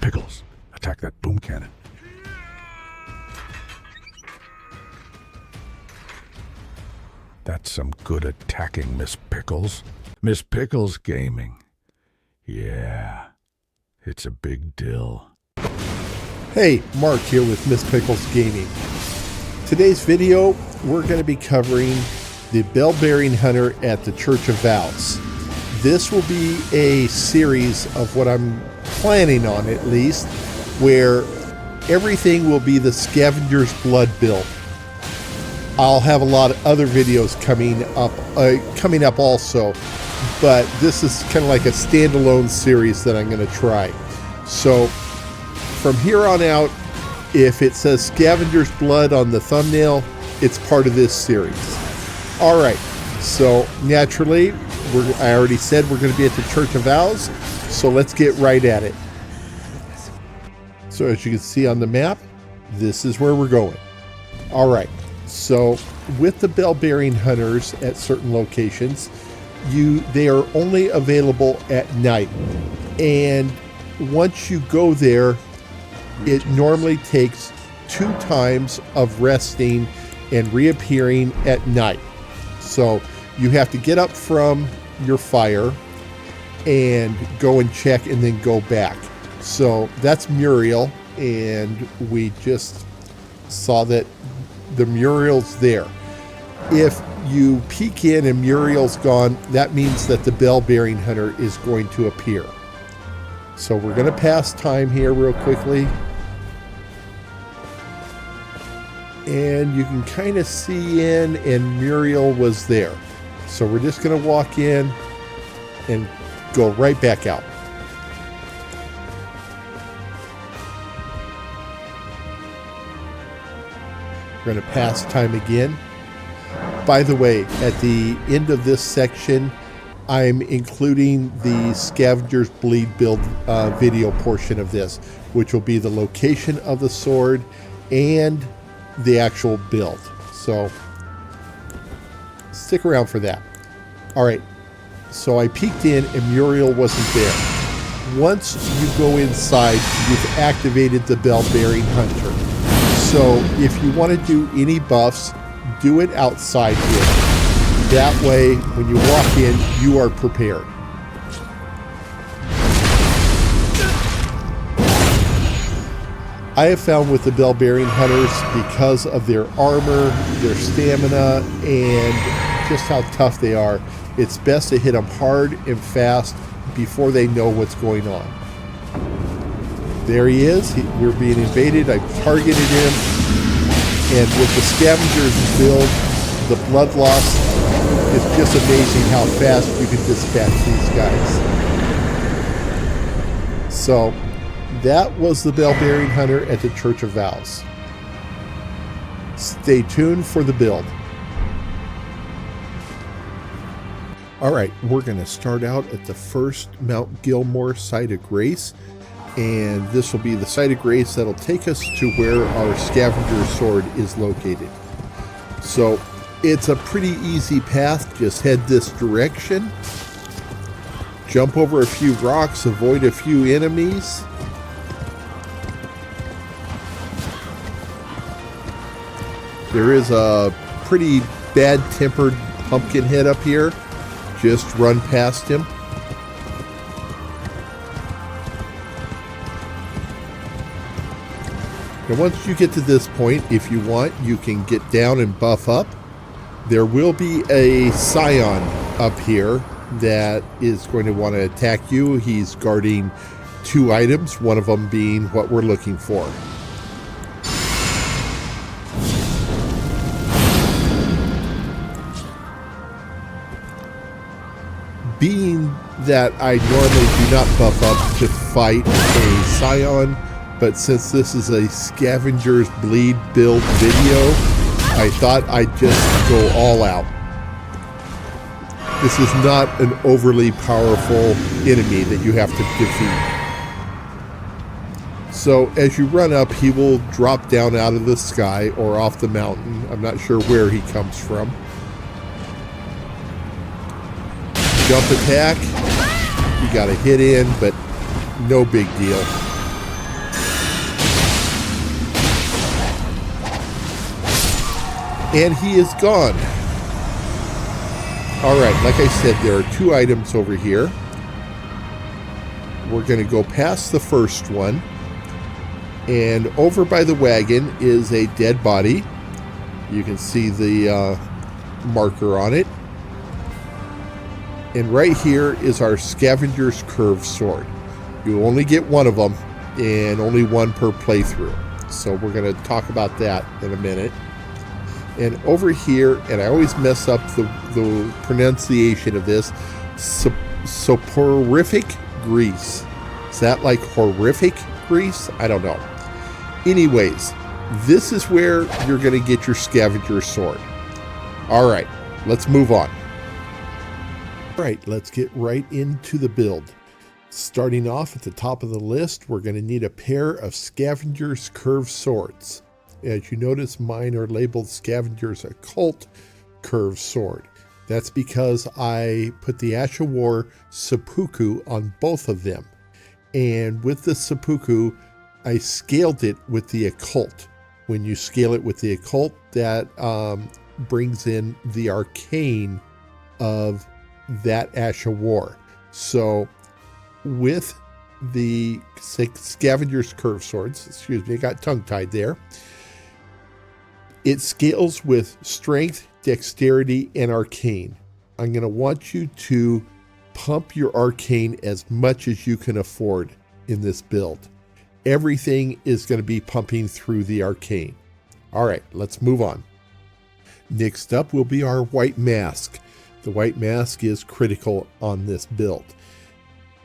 Pickles, attack that boom cannon. That's some good attacking, Miss Pickles. Miss Pickles Gaming. Yeah, it's a big deal. Hey, Mark here with Miss Pickles Gaming. Today's video, we're going to be covering the Bell-Bearing Hunter at the Church of Vows. This will be a series of what I'm planning on, at least, where everything will be the Scavengers blood build. I'll have a lot of other videos coming up also, but this is kind of like a standalone series that I'm going to try. So from here on out, if it says Scavengers blood on the thumbnail, it's part of this series. All right, so naturally, I already said we're going to be at the Church of Vows, so let's get right at it. So as you can see on the map, this is where we're going. All right. So with the Bell-Bearing Hunters at certain locations, they are only available at night. And once you go there, it normally takes 2 times of resting and reappearing at night. So you have to get up from your fire and go and check and then go back. So that's Muriel, and we just saw that the Muriel's there. If you peek in and Muriel's gone, that means that the Bell-Bearing Hunter is going to appear. So we're going to pass time here real quickly. And you can kind of see in, and Muriel was there. So we're just going to walk in and go right back out. We're going to pass time again. By the way, at the end of this section, I'm including the Scavengers Bleed build video portion of this, which will be the location of the sword and the actual build. So stick around for that. All right, so I peeked in and Muriel wasn't there. Once you go inside, you've activated the Bell-Bearing Hunter. So if you want to do any buffs, do it outside here. That way, when you walk in, you are prepared. I have found with the Bell-Bearing Hunters, because of their armor, their stamina, and just how tough they are, it's best to hit them hard and fast before they know what's going on. There he is. We're being invaded. I've targeted him. And with the Scavengers build, the blood loss is just amazing how fast you can dispatch these guys. So that was the Bell-Bearing Hunter at the Church of Vows. Stay tuned for the build. All right, we're going to start out at the first Mount Gilmore site of grace. And this will be the site of grace that'll take us to where our Scavenger sword is located. So it's a pretty easy path. Just head this direction. Jump over a few rocks, avoid a few enemies. There is a pretty bad-tempered pumpkin head up here. Just run past him. And once you get to this point, if you want, you can get down and buff up. There will be a Scion up here that is going to want to attack you. He's guarding 2 items, one of them being what we're looking for. Being that I normally do not buff up to fight a Scion, but since this is a Scavengers Bleed build video, I thought I'd just go all out. This is not an overly powerful enemy that you have to defeat. So as you run up, he will drop down out of the sky or off the mountain. I'm not sure where he comes from. Jump attack. You got to hit in, but no big deal. And he is gone. All right, like I said, there are 2 items over here. We're going to go past the first one. And over by the wagon is a dead body. You can see the marker on it. And right here is our Scavenger's Curved Sword. You only get one of them, and only one per playthrough. So we're going to talk about that in a minute. And over here, and I always mess up the pronunciation of this, soporific grease. Is that like horrific grease? I don't know. Anyways, this is where you're going to get your Scavenger's Sword. All right, let's move on. All right, let's get right into the build. Starting off at the top of the list, we're going to need a pair of Scavenger's Curved Swords. As you notice, mine are labeled Scavenger's Occult Curved Sword. That's because I put the Ash of War seppuku on both of them. And with the seppuku, I scaled it with the occult. When you scale it with the occult, that brings in the arcane of that Ash of War. So with the Scavenger's Curved Swords, excuse me, I got tongue-tied there, it scales with strength, dexterity, and arcane. I'm going to want you to pump your arcane as much as you can afford in this build. Everything is going to be pumping through the arcane. All right, let's move on. Next up will be our white mask. The white mask is critical on this build.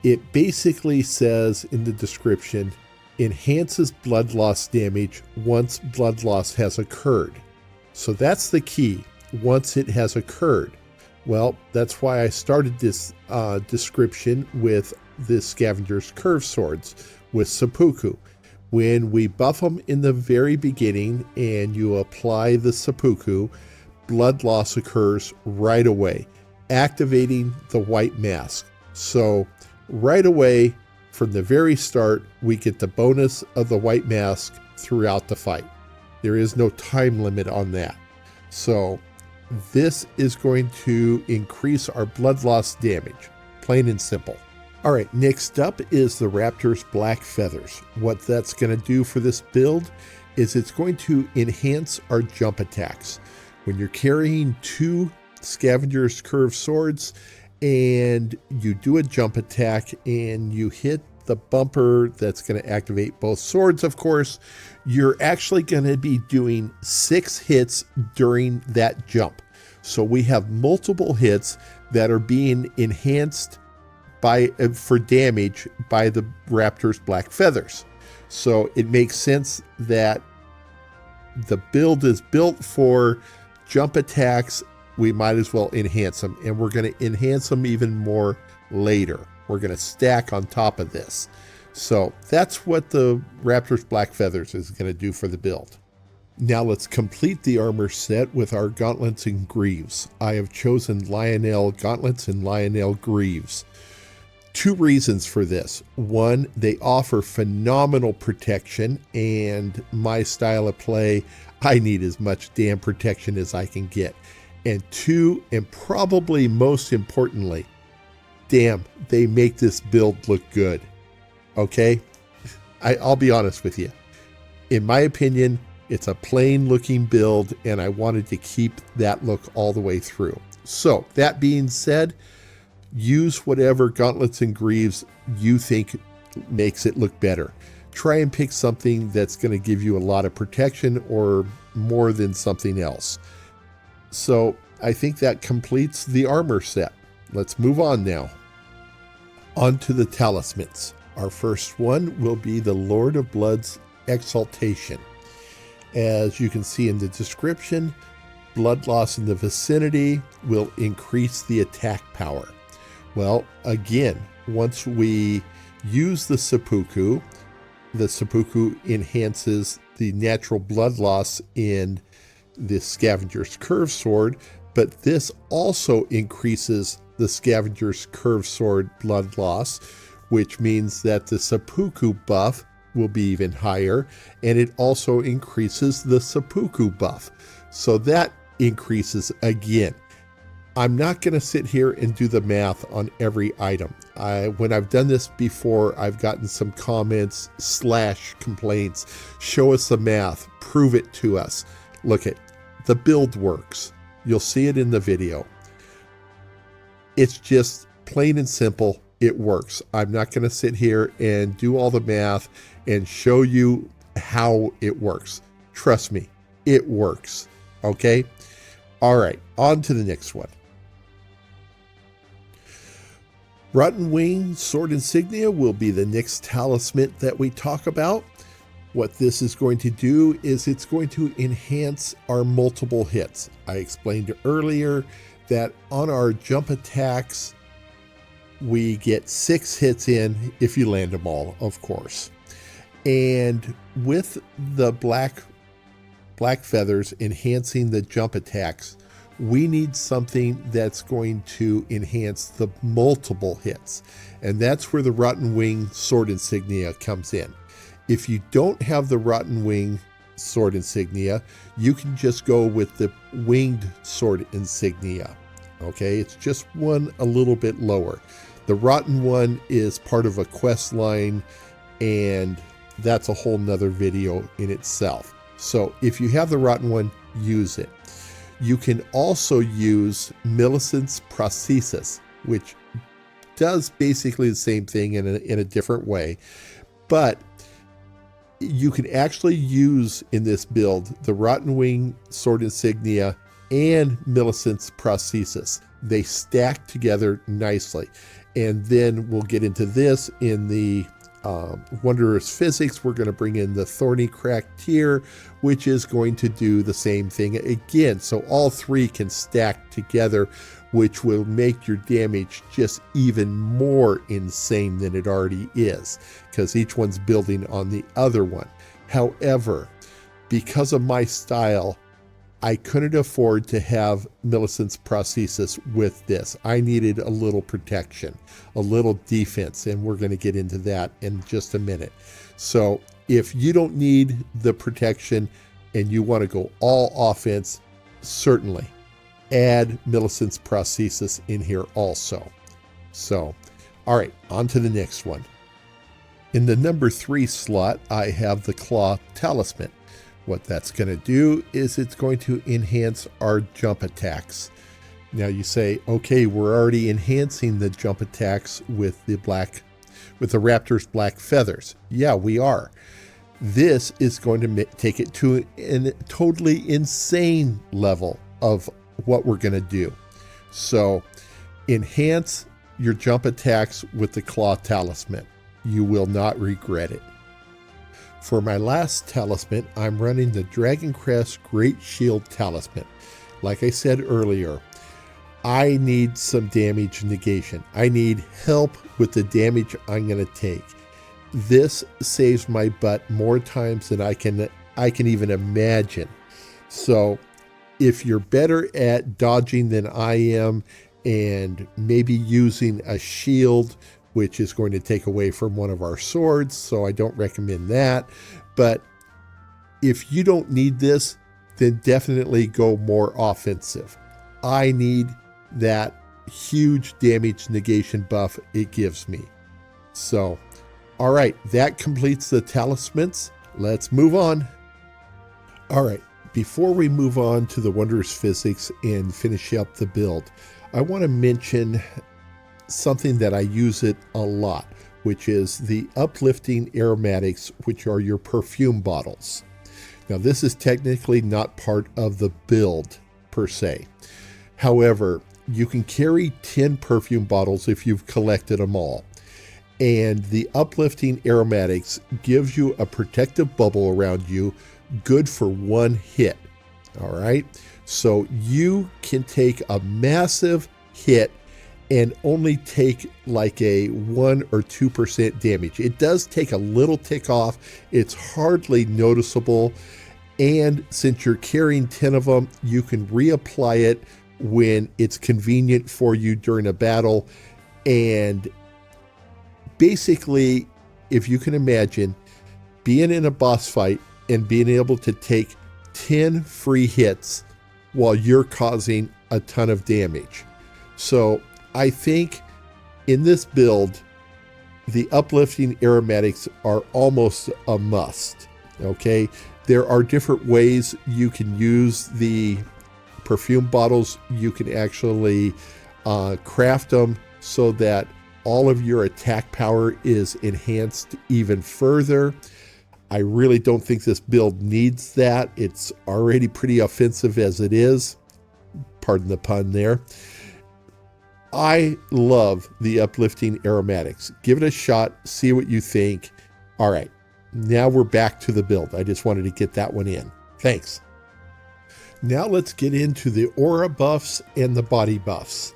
It basically says in the description, enhances blood loss damage once blood loss has occurred. So that's the key, once it has occurred. Well, that's why I started this description with the Scavenger's Curved Swords with seppuku. When we buff them in the very beginning and you apply the seppuku, blood loss occurs right away, activating the white mask. So right away, from the very start, we get the bonus of the white mask throughout the fight. There is no time limit on that. So this is going to increase our blood loss damage, plain and simple. All right, next up is the Raptor's Black Feathers. What that's going to do for this build is it's going to enhance our jump attacks. When you're carrying 2 Scavenger's Curved Swords and you do a jump attack and you hit the bumper that's going to activate both swords, of course, you're actually going to be doing 6 hits during that jump. So we have multiple hits that are being enhanced for damage by the Raptor's Black Feathers. So it makes sense that the build is built for jump attacks. We might as well enhance them, and we're going to enhance them even more later. We're going to stack on top of this. So that's what the Raptor's Black Feathers is going to do for the build. Now let's complete the armor set with our gauntlets and greaves. I have chosen Lionel gauntlets and Lionel greaves. 2 reasons for this. 1, they offer phenomenal protection, and my style of play, I need as much damn protection as I can get. And 2, and probably most importantly, damn, they make this build look good. Okay? I'll be honest with you. In my opinion, it's a plain looking build, and I wanted to keep that look all the way through. So, that being said, use whatever gauntlets and greaves you think makes it look better. Try and pick something that's going to give you a lot of protection or more than something else. So I think that completes the armor set. Let's move on now. On to the talismans. Our first one will be the Lord of Blood's Exaltation. As you can see in the description, blood loss in the vicinity will increase the attack power. Well, again, once we use the seppuku enhances the natural blood loss in the Scavenger's Curved Sword, but this also increases the Scavenger's Curved Sword blood loss, which means that the seppuku buff will be even higher, and it also increases the seppuku buff. So that increases again. I'm not going to sit here and do the math on every item. When I've done this before, I've gotten some comments / complaints. Show us the math. Prove it to us. Look at the build works. You'll see it in the video. It's just plain and simple. It works. I'm not going to sit here and do all the math and show you how it works. Trust me, it works. Okay? All right, on to the next one. Rotten Wing Sword Insignia will be the next talisman that we talk about. What this is going to do is it's going to enhance our multiple hits. I explained earlier that on our jump attacks, we get 6 hits in if you land them all, of course. And with the black feathers enhancing the jump attacks, we need something that's going to enhance the multiple hits. And that's where the Rotten Wing Sword Insignia comes in. If you don't have the Rotten Wing Sword Insignia, you can just go with the Winged Sword Insignia. Okay, it's just one a little bit lower. The Rotten one is part of a quest line, and that's a whole nother video in itself. So if you have the Rotten one, use it. You can also use Millicent's Prosthesis, which does basically the same thing in a different way, but you can actually use in this build the Rotten Wing Sword Insignia and Millicent's Prosthesis. They stack together nicely. And then we'll get into this in the Wondrous Physics. We're going to bring in the Thorny Cracked Tear, which is going to do the same thing again. So all 3 can stack together, which will make your damage just even more insane than it already is, because each one's building on the other one. However, because of my style, I couldn't afford to have Millicent's Prosthesis with this. I needed a little protection, a little defense, and we're going to get into that in just a minute. So if you don't need the protection and you want to go all offense, certainly add Millicent's Prosthesis in here also. So, all right, on to the next one. In the number 3 slot, I have the Claw Talisman. What that's going to do is it's going to enhance our jump attacks. Now you say, okay, we're already enhancing the jump attacks with the raptor's black feathers. Yeah, we are. This is going to take it to a totally insane level of what we're going to do. So enhance your jump attacks with the Claw Talisman. You will not regret it. For my last talisman, I'm running the Dragon Crest Great Shield Talisman. Like I said earlier, I need some damage negation. I need help with the damage I'm going to take. This saves my butt more times than I can even imagine. So if you're better at dodging than I am and maybe using a shield, which is going to take away from one of our swords, so I don't recommend that. But if you don't need this, then definitely go more offensive. I need that huge damage negation buff it gives me. So, all right, that completes the talismans. Let's move on. All right, before we move on to the Wondrous Physics and finish up the build, I want to mention something that I use it a lot, which is the uplifting aromatics, which are your perfume bottles. Now, this is technically not part of the build per se. However, you can carry 10 perfume bottles if you've collected them all. And the uplifting aromatics gives you a protective bubble around you, good for 1 hit. All right. So you can take a massive hit and only take like a 1 or 2% damage. It does take a little tick off. It's hardly noticeable. And since you're carrying 10 of them, you can reapply it when it's convenient for you during a battle. And basically, if you can imagine being in a boss fight and being able to take 10 free hits while you're causing a ton of damage. So I think in this build, the uplifting aromatics are almost a must. Okay, there are different ways you can use the perfume bottles. You can actually craft them so that all of your attack power is enhanced even further. I really don't think this build needs that. It's already pretty offensive as it is. Pardon the pun there. I love the uplifting aromatics. Give it a shot, see what you think. All right, now we're back to the build. I just wanted to get that one in. Thanks. Now let's get into the aura buffs and the body buffs.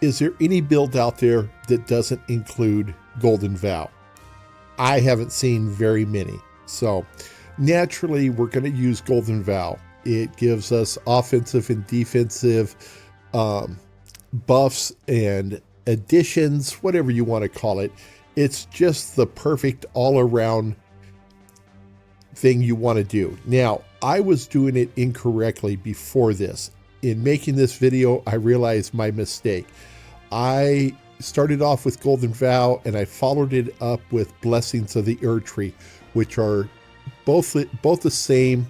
Is there any build out there that doesn't include Golden Vow? I haven't seen very many. So naturally, we're going to use Golden Vow. It gives us offensive and defensive buffs and additions, whatever you want to call it. It's just the perfect all-around thing you want to do. Now, I was doing it incorrectly before this. In making this video, I realized my mistake. I started off with Golden Vow and I followed it up with Blessings of the Erdtree, which are both the same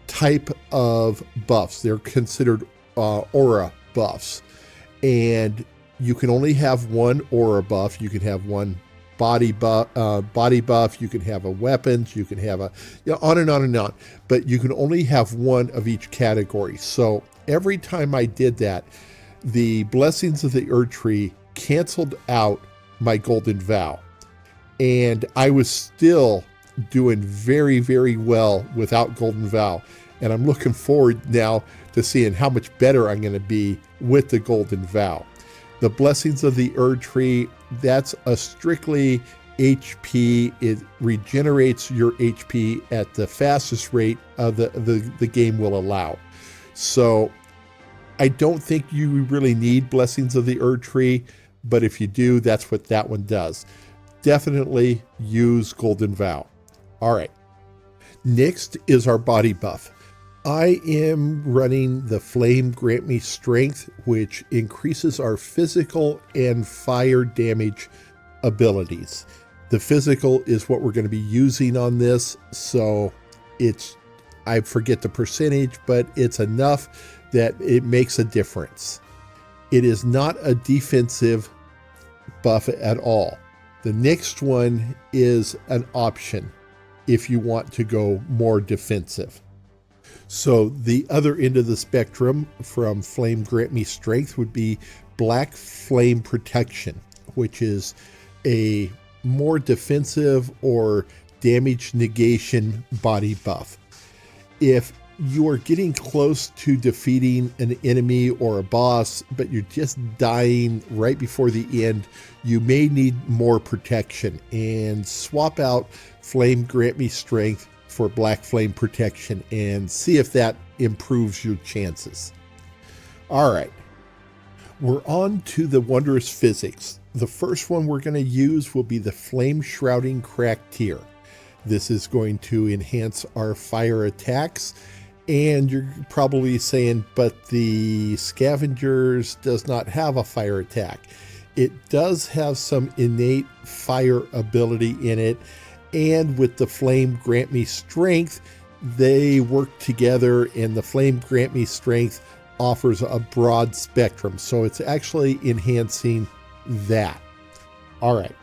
type of buffs. They're considered aura buffs, and you can only have one aura buff. You can have one body buff. You can have a weapons. You can have a, on and on and on. But you can only have one of each category. So every time I did that, the Blessings of the Erdtree canceled out my Golden Vow, and I was still doing very, very well without Golden Vow. And I'm looking forward now to seeing how much better I'm going to be with the Golden Vow. The Blessings of the Erdtree, that's a strictly HP. It regenerates your HP at the fastest rate the game will allow. So I don't think you really need Blessings of the Erdtree, but if you do, that's what that one does. Definitely use Golden Vow. All right. Next is our body buff. I am running the Flame Grant Me Strength, which increases our physical and fire damage abilities. The physical is what we're going to be using on this, so I forget the percentage, but it's enough that it makes a difference. It is not a defensive buff at all. The next one is an option if you want to go more defensive. So the other end of the spectrum from Flame Grant Me Strength would be Black Flame Protection, which is a more defensive or damage negation body buff. If you are getting close to defeating an enemy or a boss, but you're just dying right before the end, you may need more protection, and swap out Flame Grant Me Strength for Black Flame Protection and see if that improves your chances. All right, we're on to the Wondrous Physics. The first one we're going to use will be the Flame Shrouding Crack Tier. This is going to enhance our fire attacks, and you're probably saying, but the Scavengers does not have a fire attack. It does have some innate fire ability in it, and with the Flame Grant Me Strength, they work together, and the Flame Grant Me Strength offers a broad spectrum, so it's actually enhancing that. All right.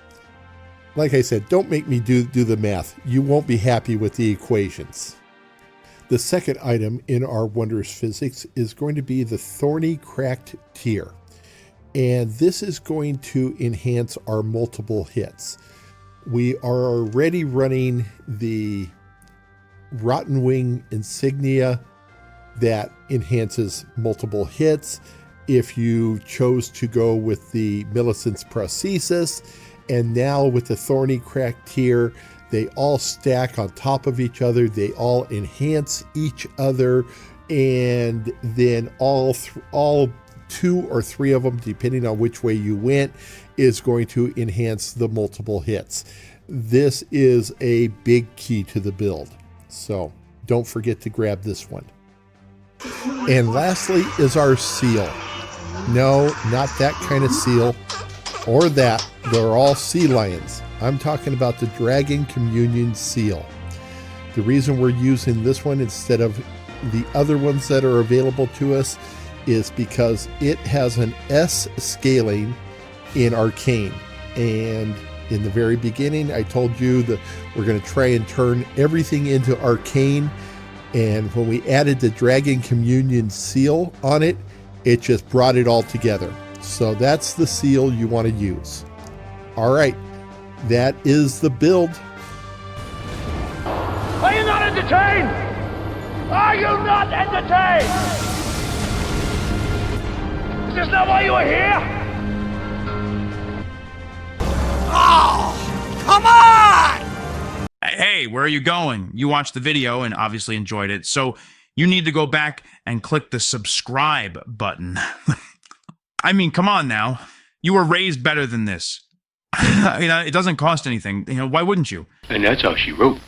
Like I said, don't make me do the math. You won't be happy with the equations. The second item in our Wondrous Physics is going to be the Thorny Cracked Tier, and this is going to enhance our multiple hits. We are already running the Rotten Wing Insignia that enhances multiple hits. If you chose to go with the Millicent's Prosthesis, and now with the Thorny Crack Tier, they all stack on top of each other. They all enhance each other, and then all two or three of them, depending on which way you went, is going to enhance the multiple hits. This is a big key to the build, so don't forget to grab this one. And lastly is our seal. No, not that kind of seal, or that. They're all sea lions. I'm talking about the Dragon Communion seal. The reason we're using this one instead of the other ones that are available to us is because it has an S scaling in Arcane. And in the very beginning, I told you that we're going to try and turn everything into Arcane. And when we added the Dragon Communion seal on it, it just brought it all together. So that's the seal you want to use. All right, that is the build. Are you not entertained? Are you not entertained? Is this not why you are here? Oh, come on! Hey, where are you going? You watched the video and obviously enjoyed it, so you need to go back and click the subscribe button. I mean, come on now. You were raised better than this. It doesn't cost anything. Why wouldn't you? And that's how she wrote.